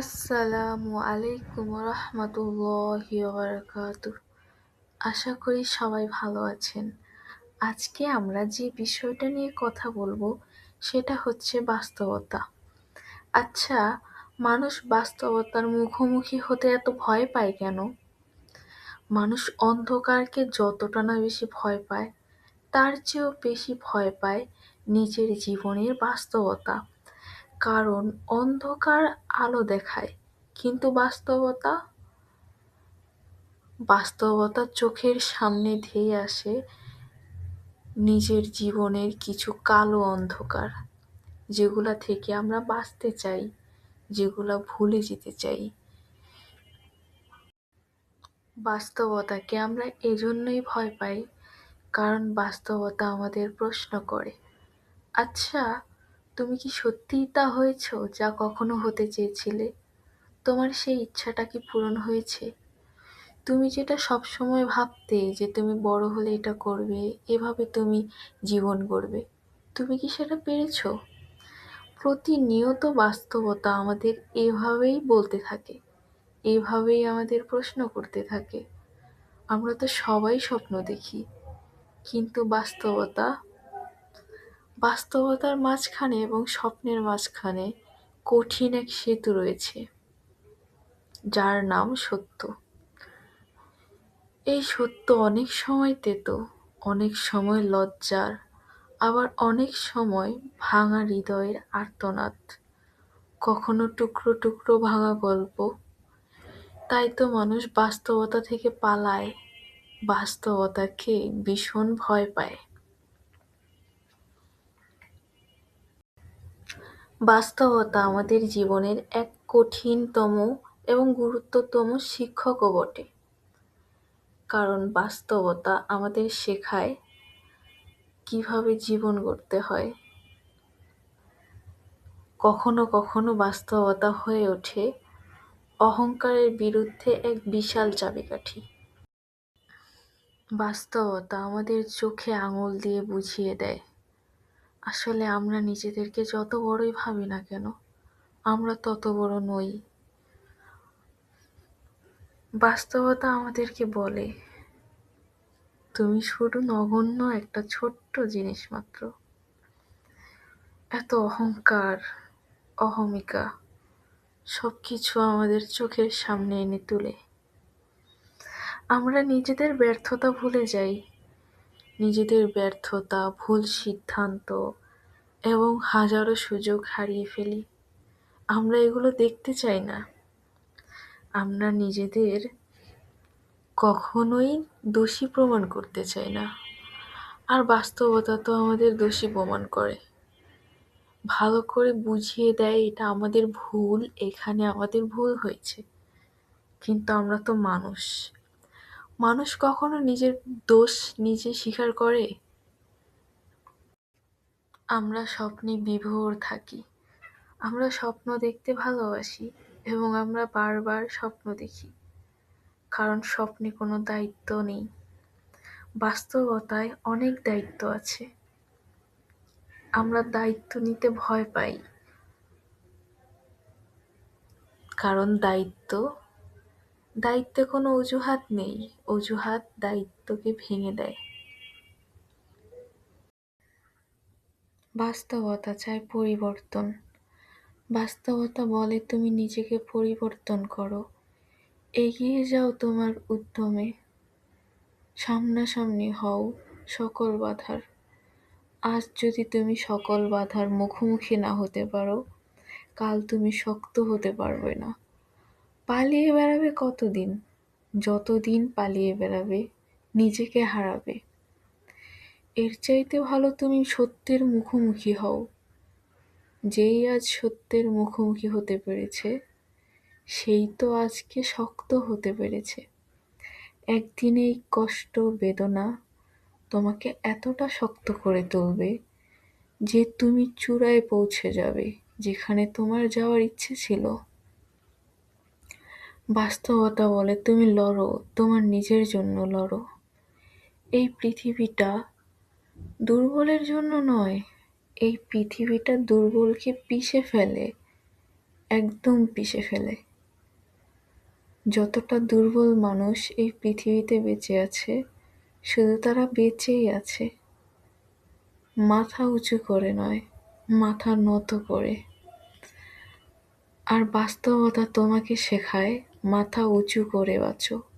আসসালামু আলাইকুম রহমতুল্লাহি ওয়াবারাকাতুহ। আশা করি সবাই ভালো আছেন। আজকে আমরা যে বিষয়টা নিয়ে কথা বলবো সেটা হচ্ছে বাস্তবতা। আচ্ছা, মানুষ বাস্তবতার মুখোমুখি হতে এত ভয় পায় কেন? মানুষ অন্ধকারকে যতটা না বেশি ভয় পায়, তার চেয়েও বেশি ভয় পায় নিজের জীবনের বাস্তবতা। কারণ অন্ধকার আলো দেখায়, কিন্তু বাস্তবতা চোখের সামনে ধেয়ে আসে নিজের জীবনের কিছু কালো অন্ধকার, যেগুলা থেকে আমরা বাঁচতে চাই, যেগুলা ভুলে যেতে চাই। বাস্তবতাকে আমরা এজন্যই ভয় পাই, কারণ বাস্তবতা আমাদের প্রশ্ন করে, আচ্ছা, তুমি কি সত্যিই তা হয়েছো যা কখনো হতে চেয়েছিলে? তোমার সেই ইচ্ছাটা কি পূরণ হয়েছে? তুমি যেটা সবসময় ভাবতে যে তুমি বড় হলে এটা করবে, এভাবে তুমি জীবন গড়বে, তুমি কি সেটা পেরেছো? প্রতিনিয়ত বাস্তবতা আমাদের এভাবেই বলতে থাকে, এভাবেই আমাদের প্রশ্ন করতে থাকে। আমরা তো সবাই স্বপ্ন দেখি, কিন্তু বাস্তবতার মাঝখানে এবং স্বপ্নের মাঝখানে কঠিন এক সেতু রয়েছে, যার নাম সত্য। এই সত্য অনেক সময় তেতো, অনেক সময় লজ্জার, আবার অনেক সময় ভাঙা হৃদয়ের আর্তনাদ, কখনো টুকরো টুকরো ভাঙা গল্প। তাই তো মানুষ বাস্তবতা থেকে পালায়, বাস্তবতাকে ভীষণ ভয় পায়। বাস্তবতা আমাদের জীবনের এক কঠিনতম এবং গুরুত্বতম শিক্ষকও বটে। কারণ বাস্তবতা আমাদের শেখায় কিভাবে জীবন গড়তে হয়। কখনো কখনো বাস্তবতা হয়ে ওঠে অহংকারের বিরুদ্ধে এক বিশাল চাবিকাঠি। বাস্তবতা আমাদের চোখে আঙুল দিয়ে বুঝিয়ে দেয়, আসলে আমরা নিজেদেরকে যত বড়ই ভাবি না কেন, আমরা তত বড় নই। বাস্তবতা আমাদেরকে বলে, তুমি শুধু নগণ্য একটা ছোট্ট জিনিস মাত্র। এত অহংকার, অহমিকা সবকিছু আমাদের চোখের সামনে এনে তুলে। আমরা নিজেদের ব্যর্থতা ভুলে যাই, নিজেদের ব্যর্থতা, ভুল সিদ্ধান্ত এবং হাজারো সুযোগ হারিয়ে ফেলি। আমরা এগুলো দেখতে চাই না। আমরা নিজেদের কখনোই দোষী প্রমাণ করতে চাই না। আর বাস্তবতা তো আমাদের দোষী প্রমাণ করে, ভালো করে বুঝিয়ে দেয় এটা আমাদের ভুল, এখানে আমাদের ভুল হয়েছে। কিন্তু আমরা তো মানুষ, মানুষ কখনো নিজের দোষ নিজে স্বীকার করে? আমরা স্বপ্নে বিভোর থাকি, আমরা স্বপ্ন দেখতে ভালোবাসি এবং আমরা বারবার স্বপ্ন দেখি, কারণ স্বপ্নে কোনো দায়িত্ব নেই। বাস্তবতায় অনেক দায়িত্ব আছে, আমরা দায়িত্ব নিতে ভয় পাই, কারণ দায়িত্বে কোনো অজুহাত নেই, অজুহাত দায়িত্বকে ভেঙে দেয়। বাস্তবতা চায় পরিবর্তন, বাস্তবতা বলে তুমি নিজেকে পরিবর্তন করো, এগিয়ে যাও তোমার উদ্যমে, সামনাসামনি হও সকল বাধার। আজ যদি তুমি সকল বাধার মুখোমুখি না হতে পারো, কাল তুমি শক্ত হতে পারবে না। পালিয়ে বেড়াবে কতদিন? যতদিন পালিয়ে বেড়াবে নিজেকে হারাবে। এর চাইতে ভালো তুমি সত্যের মুখোমুখি হও। যেই আজ সত্যের মুখোমুখি হতে পেরেছে, সেই তো আজকে শক্ত হতে পেরেছে। একদিন এই কষ্ট, বেদনা তোমাকে এতটা শক্ত করে তুলবে যে তুমি চূড়ায় পৌঁছে যাবে, যেখানে তোমার যাওয়ার ইচ্ছে ছিল। বাস্তবতা বলে তুমি লড়ো, তোমার নিজের জন্য লড়ো। এই পৃথিবীটা দুর্বলের জন্য নয়, এই পৃথিবীটা দুর্বলকে পিষে ফেলে একদম পিষে ফেলে। যতটা দুর্বল মানুষ এই পৃথিবীতে বেঁচে আছে, শুধু তারা বেঁচেই আছে, মাথা উঁচু করে নয়, মাথা নত করে। আর বাস্তবতা তোমাকে শেখায় মাথা উঁচু করে বাঁচো।